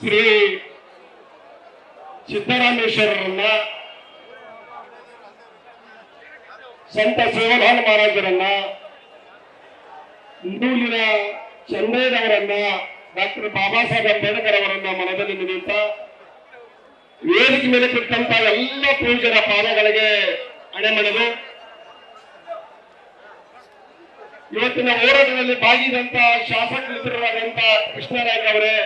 ಶ್ರೀ ಸಿದ್ದರಾಮೇಶ್ವರರನ್ನ, ಸಂತ ಸೇವಲಾಲ್ ಮಹಾರಾಜರನ್ನ, ನೂಲಿನ ಚಂದ್ರಯ್ಯನವರನ್ನ, ಡಾಕ್ಟರ್ ಬಾಬಾ ಸಾಹೇಬ್ ಅಂಬೇಡ್ಕರ್ ಅವರನ್ನ ಮನದಲ್ಲಿ ನಿಂತ ವೇದಿಕೆ ಮೇಲೆ ಕುರಿತಂತ ಎಲ್ಲ ಪೂಜ್ಯರ ಪಾದಗಳಿಗೆ ಅಣೆಮಣೆದು ಇವತ್ತಿನ ಹೋರಾಟದಲ್ಲಿ ಭಾಗಿಯಾದಂತ ಶಾಸಕರಿದ್ದರಾದಂತ ಕೃಷ್ಣರಾಜ್ ಅವರೇ,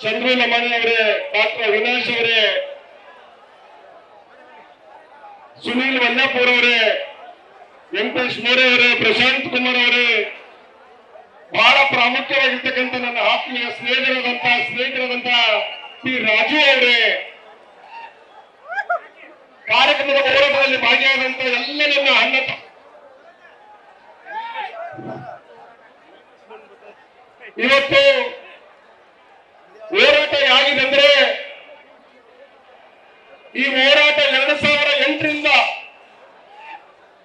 ಚಂದ್ರು ಲಮಾಣಿ ಅವರೇ, ಡಾಕ್ಟರ್ ಅವಿನಾಶ್ ಅವರೇ, ಸುನೀಲ್ ವಲ್ಲಾಪುರ್ ಅವರೇ, ವೆಂಕಟೇಶ್ ಮೋರೆ ಅವರೇ, ಪ್ರಶಾಂತ್ ಕುಮಾರ್ ಅವರೇ, ಬಹಳ ಪ್ರಾಮುಖ್ಯವಾಗಿರ್ತಕ್ಕಂಥ ನನ್ನ ಆತ್ಮೀಯ ಸ್ನೇಹಿತರಾದಂತ ಟಿ ರಾಜು ಅವರೇ, ಕಾರ್ಯಕ್ರಮದ ಹೋರಾಟದಲ್ಲಿ ಭಾಗಿಯಾದಂತ ಎಲ್ಲ ನನ್ನ ಅಣ್ಣ ಇವತ್ತು ಹೋರಾಟ ಹೇಗಿದೆ ಅಂದ್ರೆ, ಈ ಹೋರಾಟ 2008ರಿಂದ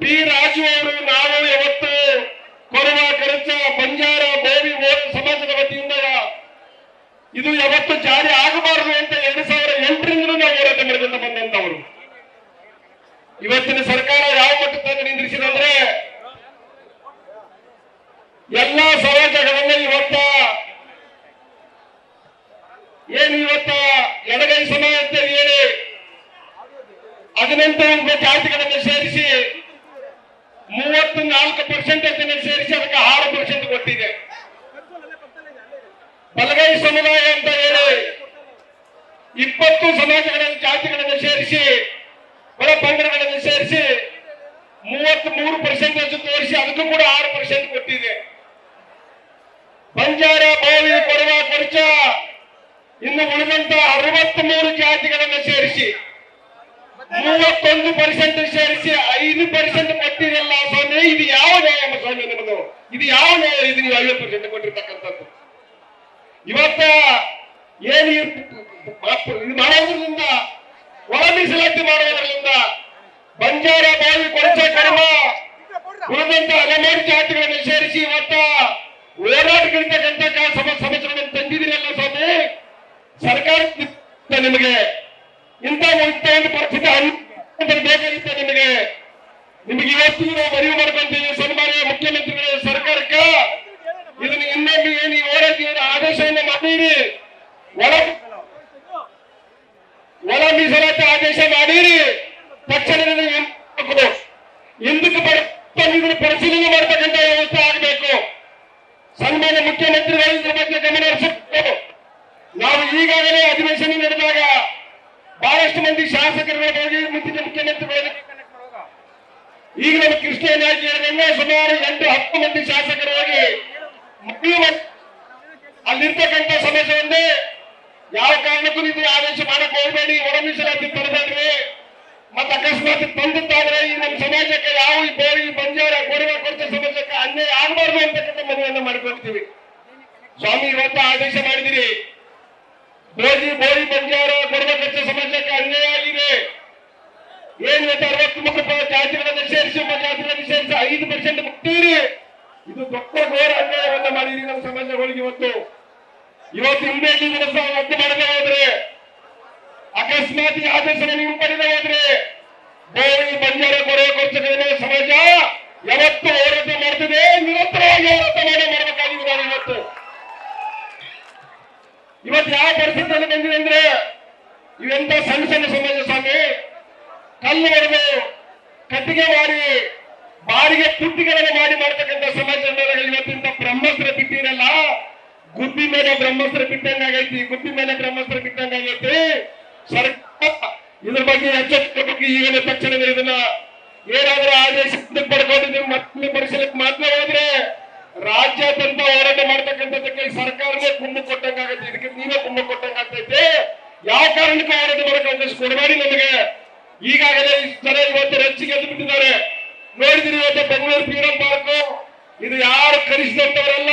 ಪಿ ರಾಜು ಅವರು, ನಾವು ಇವತ್ತು ಕೊರವ, ಕಳಚ, ಬಂಜಾರ, ಬೋವಿ ಸಮಾಜದ ವತಿಯಿಂದ ಇದು ಯಾವತ್ತು ಜಾರಿ ಆಗಬಾರದು ಅಂತ 2008ರಿಂದ ನಾವು ಹೋರಾಟ ಮಾಡಿಕೊಂಡು ಬಂದಂತವರು. ಇವತ್ತಿನ ಸರ್ಕಾರ ಯಾವ ಮಟ್ಟದಲ್ಲಿ ನಿಂದ್ರಿಸಿದಂದ್ರೆ, ಎಲ್ಲಾ ಸಮಾಜಗಳನ್ನ ಇವತ್ತ ಎಡಗೈ ಸಮಾಜ ಅಂತ ಹೇಳಿ 18 ಜಾತಿಗಳನ್ನು ಸೇರಿಸಿ 34% ಸೇರಿಸಿ ಅದಕ್ಕೆ 6% ಕೊಟ್ಟಿದೆ. ಬಲಗೈ ಸಮುದಾಯ ಅಂತ ಹೇಳಿ 20 ಸಮಾಜಗಳನ್ನು, ಜಾತಿಗಳನ್ನು ಸೇರಿಸಿ, ಒಳ ಪಂಗಡಗಳನ್ನು ಸೇರಿಸಿ 33% ತೋರಿಸಿ ಅದಕ್ಕೂ ಕೂಡ 6% ಕೊಟ್ಟಿದೆ. ಬಂಜಾರ, ಬೋವಿ, ಕೊರವ, ಕೊರಚ ಇನ್ನು ಉಳಿದಂತ 63 ಜಾತಿಗಳನ್ನು ಸೇರಿಸಿ 31% ಸೇರಿಸಿ 5% ಕೊಟ್ಟಿರಲ್ಲ ಸ್ವಾಮಿ. ಇದು ಯಾವ ನ್ಯಾಯ ಸ್ವಾಮಿ ನಿಮ್ಮದು? ಇದು ಯಾವ ನ್ಯಾಯ? ಇದು ನೀವು 50% ಕೊಟ್ಟಿರ್ತಕ್ಕಂಥದ್ದು. ಇವತ್ತ ಏನು ಇದು ಮಾಡೋದ್ರಿಂದ, ಒಳ ಮೀಸಲಾತಿ ಮಾಡೋದ್ರಿಂದ ಬಂಜಾರ, ಬೋವಿ, ಕೊರಚ, ಕೊರವ ಉಳಿದಂತ ಹಲವಾರು ಜಾತಿಗಳನ್ನು ಸೇರಿಸಿ ಇವತ್ತ ಹೋರಾಟಗಳಿರ್ತಕ್ಕಂಥ ಸಮಸ್ಯೆಗಳನ್ನು ತಂದಿದ್ದೀರಲ್ಲ ಸ್ವಾಮಿ. ಸರ್ಕಾರ ನಿಮಗೆ ಇಂಥ ಒಂದು ಪರಿಸ್ಥಿತಿ ಬೇಕಾಗಿತ್ತು ನಿಮಗೆ. ಇವತ್ತಿಗೆ ನಾವು ಮನವಿ ಮಾಡ್ಕೊಂತೀವಿ ಸನ್ಮಾನ್ಯ ಮುಖ್ಯಮಂತ್ರಿಗಳ ಸರ್ಕಾರಕ್ಕೆ, ಇದನ್ನ ಇನ್ನೊಮ್ಮೆ ಏನು ಹೋರಾಟ ಆದೇಶವನ್ನು ಮಾಡಿರಿ, ಒಳ ಮೀಸಲಾತಿ ಆದೇಶ ಮಾಡಿರಿ, ತಕ್ಷಣ ಹಿಂದಕ್ಕೆ ಪರಿಶೀಲನೆ ಮಾಡತಕ್ಕಂಥ ವ್ಯವಸ್ಥೆ ಆಗಬೇಕು. ಸನ್ಮಾನ್ಯ ಮುಖ್ಯಮಂತ್ರಿಗಳು ಇದ್ರ ಬಗ್ಗೆ ಗಮನ ಹರಿಸಬೇಕು. ನಾವು ಈಗಾಗಲೇ ಅಧಿವೇಶನ ನಡೆದಾಗ ಬಹಳಷ್ಟು ಮಂದಿ ಶಾಸಕರುಗಳ ಹೋಗಿ ಮುಂಚಿನ ಮುಖ್ಯಮಂತ್ರಿಗಳಿಗೆ, ಈಗ ನಮ್ಮ ಕೃಷ್ಣ ನಾಯ್ಕ ಹೇಳಿದಂಗೆ ಸುಮಾರು 8-10 ಮಂದಿ ಶಾಸಕರು ಹೋಗಿ ಅಲ್ಲಿರ್ತಕ್ಕಂಥ ಸಮಸ್ಯೆ ಒಂದೇ, ಯಾವ ಕಾರಣಕ್ಕೂ ನೀವು ಆದೇಶ ಮಾಡಕ್ ಹೋಗಬೇಡಿ, ಒಳ ಮೀಸಲಾತಿ ತರಬೇಡ್ರಿ, ಮತ್ತೆ ಅಕಸ್ಮಾತ್ ತಂದಿದ್ದಾದ್ರೆ ಈ ನಮ್ಮ ಸಮಾಜಕ್ಕೆ ಯಾವ ಈ ಬೋವಿ, ಬಂಜಾರ, ಕೊರವ, ಕೊರಚ ಸಮಾಜಕ್ಕೆ ಅನ್ಯಾಯ ಆಗಬಾರ್ದು ಅಂತಕ್ಕಂಥ ಮನವಿಯನ್ನು ಮಾಡ್ಕೊಳ್ತೀವಿ. ಸ್ವಾಮಿ ಇವತ್ತು ಆದೇಶ ಮಾಡಿದಿರಿ, ಬೋವಿ, ಬಂಜಾರ, ಕೊರವ, ಕೊರಚ ಸಮಾಜಕ್ಕೆ ಅನ್ಯಾಯ ಆಗಿದೆ. ಏನ್ 63 ಜಾತಿಗಳನ್ನು ಸೇರಿಸಿ, ಜಾತಿಗಳನ್ನು ಸೇರಿಸಿ 5% ಮುಕ್ತೀರಿ. ಇದು ದೊಡ್ಡ ಘೋರ ಅನ್ಯಾಯವನ್ನ ಮಾಡಿರಿ ನಮ್ಮ ಸಮಾಜಗಳಿಗೆ. ಇವತ್ತು ಹಿಂದೆ ರದ್ದು ಮಾಡದೆ ಹೋದ್ರೆ, ಅಕಸ್ಮಾತ್ ಆದೇಶವನ್ನು ನೀವು ಪಡೆದೇ ಹೋದ್ರೆ ಬೋವಿ, ಬಂಜಾರ, ಕೊರವ, ಕೊರಚ ಸಮಾಜ ಯಾವತ್ತು ಹೋರಾಟ ಮಾಡ್ತದೆ, ನಿರಂತರವಾಗಿ ಹೋರಾಟ ಮಾಡಬೇಕಾಗಿದೆ. ನಾವು ಇವತ್ತು ಯಾವ ಪರಿಸ್ಥಿತಿಯಲ್ಲಿ ಬಂದಿದೆ ಅಂದ್ರೆ, ಇವೆಂತ ಸಣ್ಣ ಸಮಾಜ ಸ್ವಾಮಿ, ಕಲ್ಲು ಹೊಡೆದು ಕಟ್ಟಿಗೆ ಮಾಡಿ ಬಾರಿಗೆ ಪುಟ್ಟಿಗಳನ್ನು ಮಾಡ್ತಕ್ಕಂಥ ಸಮಾಜ. ಇವತ್ತಿಂತ ಬ್ರಹ್ಮಾಸ್ತ್ರ ಬಿಟ್ಟಿರಲ್ಲ, ಗುಬ್ಬಿ ಮೇಲೆ ಬ್ರಹ್ಮಾಸ್ತ್ರ ಬಿಟ್ಟಂಗಾಗೈತಿ, ಗುಬ್ಬಿ ಮೇಲೆ ಬ್ರಹ್ಮಾಸ್ತ್ರ ಬಿಟ್ಟಂಗಾಗೈತಿ. ಸರ್ಕಾರ ಇದ್ರ ಬಗ್ಗೆ ಎಚ್ಚೆತ್ತುಕೋಬೇಕು. ಈಗಲೇ ತಕ್ಷಣವೇ ಇದನ್ನ ಏನಾದ್ರೂ ಆದೇಶ ಪಡ್ಕೊಂಡು ನೀವು ಮತ್ತೆ ಪರಿಶೀಲನೆ ಮಾತ್ರ ಹೋದ್ರೆ ರಾಜ್ಯಾದ್ಯಂತ ಹೋರಾಟ ಮಾಡ್ತಕ್ಕಂಥದಕ್ಕೆ ಸರ್ಕಾರನೇ ಕುಂಭ ಕೊಟ್ಟಂಗಾಗತ್ತೆ. ಇದಕ್ಕೆ ನೀವೇ ಕುಂಭ ಕೊಟ್ಟಂಗಾಗ್ತೈತೆ. ಯಾವ ಕಾರಣಕ್ಕೂ ಹೋರಾಟ ಮಾಡಕ್ಕೆ ಅವಕಾಶ ಕೊಡಬೇಡಿ ನಮಗೆ. ಈಗಾಗಲೇ ಜನ ಇವತ್ತು ರಚ್ಚಿಗೆ ಎದ್ದು ಬಿಟ್ಟಿದ್ದಾರೆ. ನೋಡಿದಿರಿ ಇವತ್ತು ಬೆಂಗಳೂರು ಫ್ರೀಡಂ ಪಾರ್ಕ್, ಇದು ಯಾರು ಕರೆಸಿದಂತವರೆಲ್ಲ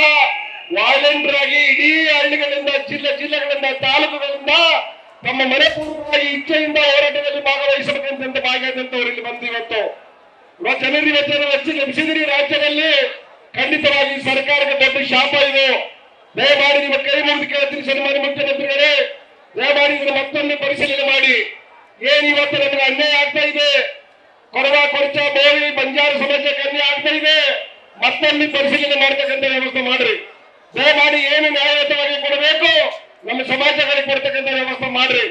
ವಾಲಂಟಿಯರ್ ಆಗಿ ಇಡೀ ಹಳ್ಳಿಗಳಿಂದ, ಜಿಲ್ಲೆಗಳಿಂದ, ತಾಲೂಕುಗಳಿಂದ ತಮ್ಮ ಮನಪೂರ್ವಕವಾಗಿ ಇಚ್ಛೆಯಿಂದ ಹೋರಾಟದಲ್ಲಿ ಭಾಗವಹಿಸಬೇಕಂತ ಭಾಗಿಯಾದಂತವ್ರು ಇಲ್ಲಿ ಬಂದು ಇವತ್ತು ಜನರು ಇವತ್ತು ರಚ್ಚಿಗೆ ಎಬ್ಬಿಸಿದಿರಿ ರಾಜ್ಯದಲ್ಲಿ. ಖಂಡಿತವಾಗಿ ಸರ್ಕಾರಕ್ಕೆ ದೊಡ್ಡ ಶಾಪ ಇದು. ದಯಮಾಡಿ ನಿಮ್ಮ ಕೈ ಮುಗಿದು ಕೇಳ್ತೀನಿ ಸನ್ಮಾನ್ಯ ಮುಖ್ಯಮಂತ್ರಿಗಳೇ, ದಯಮಾಡಿ ಇದನ್ನು ಮತ್ತೊಮ್ಮೆ ಪರಿಶೀಲನೆ ಮಾಡಿ. ಏನ್ ಇವತ್ತು ನಮಗೆ ಅನ್ಯಾಯ ಆಗ್ತಾ ಇದೆ, ಕೊರವ ಕೊರಚ ಬೋವಿ ಬಂಜಾರ ಸಮಾಜಕ್ಕೆ ಅನ್ಯಾಯ ಆಗ್ತಾ ಇದೆ, ಮತ್ತೊಮ್ಮೆ ಪರಿಶೀಲನೆ ಮಾಡ್ತಕ್ಕಂಥ ವ್ಯವಸ್ಥೆ ಮಾಡ್ರಿ. ದಯಮಾಡಿ ಏನು ನ್ಯಾಯಯುತವಾಗಿ ಕೊಡಬೇಕು ನಮ್ಮ ಸಮಾಜಗಳಿಗೆ ಕೊಡ್ತಕ್ಕಂಥ ವ್ಯವಸ್ಥೆ ಮಾಡ್ರಿ.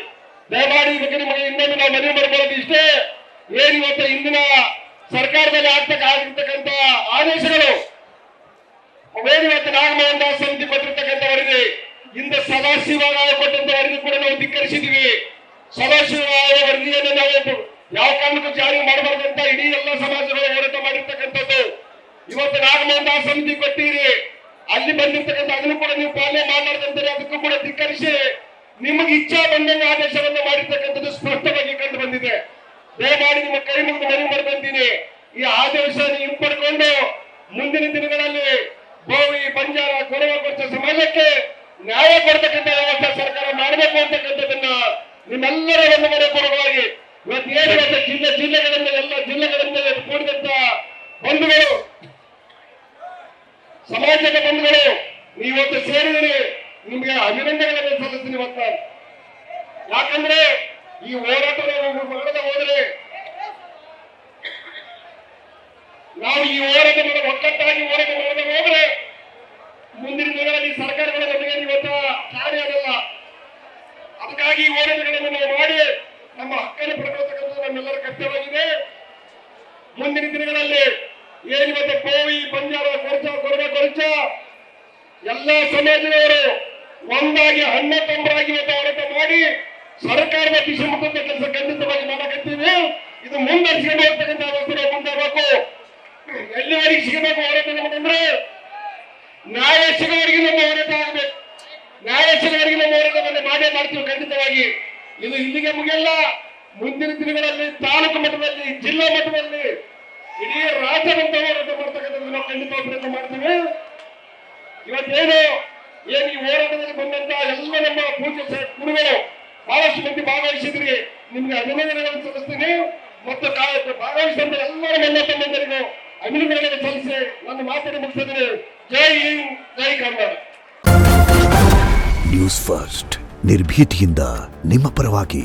ದಯಮಾಡಿ ಇದಕ್ಕೆ ನಿಮಗೆ ಇನ್ನೊಂದು ನಾವು ಮನವಿ ಮಾಡ್ಕೊಳ್ಳೋದು ಇಷ್ಟೇ, ಏನ್ ಇವತ್ತು ಇಂದಿನ ಸರ್ಕಾರದಲ್ಲಿ ಆಗಿರ್ತಕ್ಕಂಥ ಆದೇಶಗಳು ಇವತ್ತು ನಾಗಮೋಹನ್ ದಾಸ್ ಸಮಿತಿ ಕೊಟ್ಟಿರ್ತಕ್ಕಂಥ ವರದಿ, ಇಂದ ಸದಾಶಿವರಾಯ ಕೊಟ್ಟಂತ ವರದಿ ಕೂಡ ನಾವು ಧಿಕ್ಕರಿಸಿದ್ವಿ. ಸದಾಶಿವರಾಯ ವರದಿಯನ್ನು ನಾವು ಯಾವ ಕಾರಣಕ್ಕೂ ಜಾರಿ ಮಾಡಬಾರ್ದಂತ ಇಡೀ ಎಲ್ಲ ಸಮಾಜಗಳು ಹೋರಾಟ ಮಾಡಿರ್ತಕ್ಕಂಥದ್ದು. ಇವತ್ತು ನಾಗಮೋಹನ್ ದಾಸ್ ಸಮಿತಿ ಕೊಟ್ಟಿರಿ, ಅಲ್ಲಿ ಬಂದಿರ್ತಕ್ಕಂಥ ಅದನ್ನು ಕೂಡ ನೀವು ಪಾಲನೆ ಮಾಡಲಾರ್ದಂತಾರೆ, ಅದಕ್ಕೂ ಕೂಡ ಧಿಕ್ಕರಿಸಿ ನಿಮಗೆ ಇಚ್ಛಾ ಬಂದಂಗೆ ಆದೇಶವನ್ನು ಮಾಡಿರ್ತಕ್ಕಂಥದ್ದು ಸ್ಪಷ್ಟವಾಗಿ ಕಂಡು ಬಂದಿದೆ. ದಯಮಾಡಿ ನಿಮ್ಮ ಕೈ ಮುಗಿದು ಮನವಿ ಮಾಡ್ಕೊಂತೀನಿ, ಈ ಆದೇಶ ಹಿಂಪಡ್ಕೊಂಡು ಮುಂದಿನ ದಿನಗಳಲ್ಲಿ ಬೋವಿ ಬಂಜಾರ ಕೊರವ ಕೊರಚ ಸಮಾಜಕ್ಕೆ ನ್ಯಾಯ ಕೊಡ್ತಕ್ಕಂಥ ವ್ಯವಸ್ಥೆ ಸರ್ಕಾರ ಮಾಡಬೇಕು ಅಂತಕ್ಕಂಥದ್ದನ್ನ ನಿಮ್ಮೆಲ್ಲರ ಒಂದು ಮನೆ ಪೂರ್ವಕವಾಗಿ ಇವತ್ತು ಏನು ಜಿಲ್ಲೆಗಳಿಂದ ಎಲ್ಲ ಜಿಲ್ಲೆಗಳಿಂದ ಕೂಡಿದಂತ ಬಂಧುಗಳು, ಸಮಾಜದ ಬಂಧುಗಳು, ನೀವತ್ತು ಸೇರಿದಿರಿ, ನಿಮ್ಗೆ ಅಭಿನಂದನೆಗಳನ್ನು ಸಲ್ಲಿಸ್ತೀನಿ ಇವತ್ತು. ಯಾಕಂದ್ರೆ ಈ ಹೋರಾಟವನ್ನು ಮಾಡದೆ ಹೋದ್ರೆ, ನಾವು ಈ ಹೋರಾಟ ಒಕ್ಕಟ್ಟಾಗಿ ಹೋರಾಟ ಮಾಡದೆ ಹೋದ್ರೆ ಮುಂದಿನ ದಿನಗಳಲ್ಲಿ ಸರ್ಕಾರಗಳ ನಮಗೆ ಇವತ್ತು ಕಾರ್ಯ ಆಗಲ್ಲ. ಅದಕ್ಕಾಗಿ ಈ ಹೋರಾಟಗಳನ್ನು ನಾವು ಮಾಡಿ ನಮ್ಮ ಹಕ್ಕನ್ನು ಪಡ್ಕೊಳ್ತಕ್ಕಂಥದ್ದು ನಮ್ಮೆಲ್ಲರ ಕರ್ತವ್ಯವಾಗಿದೆ. ಮುಂದಿನ ದಿನಗಳಲ್ಲಿ ಏನಿವತ್ತು ಬೋವಿ ಬಂಜಾರ ಕೊರಚ ಕೊರವ ಕೊರಚ ಎಲ್ಲ ಸಮಾಜದವರು ಒಂದಾಗಿ ಹಣ್ಣೊಂಬರಾಗಿ ಇವತ್ತು ಹೋರಾಟ ಮಾಡಿ ಸರ್ಕಾರದ ದಿಶೆ ಮುಖದ ಕೆಲಸ ಖಂಡಿತವಾಗಿ ಮಾಡಕತ್ತೀವಿ. ಇದು ಮುಂದರಿಸಿಕೊಂಡು ಹೋಗ್ತಕ್ಕಂಥ ವ್ಯವಸ್ಥೆ ಮುಂದಾಗಬೇಕು. ಎಲ್ಲಿವರೆಗೆ ಸಿಗಬೇಕು ಹೋರಾಟ ನಮಗಂದ್ರೆ ನ್ಯಾಯ ಸಿಗೋವರೆಗೆ ನಮ್ಮ ಹೋರಾಟ ಆಗಬೇಕು. ನ್ಯಾಯ ಸಿಗೋವರೆಗೆ ನಮ್ಮ ಹೋರಾಟವನ್ನು ಮಾಡೇ ಮಾಡ್ತೀವಿ ಖಂಡಿತವಾಗಿ. ಇದು ಇಲ್ಲಿಗೆ ಮುಗಿಯಲ್ಲ. ಮುಂದಿನ ದಿನಗಳಲ್ಲಿ ತಾಲೂಕು ಮಟ್ಟದಲ್ಲಿ, ಜಿಲ್ಲಾ ಮಟ್ಟದಲ್ಲಿ, ಇಡೀ ರಾಜ್ಯದಂತ ಹೋರಾಟ ಮಾಡ್ತಕ್ಕಂಥದ್ದು ನಾವು ಖಂಡಿತವಾಗಿ ಪ್ರಯತ್ನ ಮಾಡ್ತೀವಿ. ಇವತ್ತೇನು ಈ ಹೋರಾಟದಲ್ಲಿ ಬಂದಂತ ಎಲ್ಲ ನಮ್ಮ ಪೂಜ್ಯ ಗುರುಗಳು ಬಹಳಷ್ಟು ಮಂದಿ ಭಾಗವಹಿಸಿದ್ರಿ, ನಿಮ್ಗೆ ಅಭಿನಂದನೆಗಳನ್ನು ಸಲ್ಲಿಸ್ತೀನಿ. ಮತ್ತು ಭಾಗವಹಿಸಿದಂತ ಎಲ್ಲರ ನನ್ನ ತಮ್ಮಂದರಿಗೂ ಅಭಿನಂದನೆಗಳನ್ನು ಸಲ್ಲಿಸಿ ನನ್ನ ಮಾತನ್ನು ಮುಗಿಸಿದ್ದೀನಿ. ಜೈ ಹಿಂದ್, ಜೈ ಕರ್ನಾಟಕ. ನ್ಯೂಸ್ ಫಸ್ಟ್, ನಿರ್ಭೀತಿಯಿಂದ ನಿಮ್ಮ ಪರವಾಗಿ.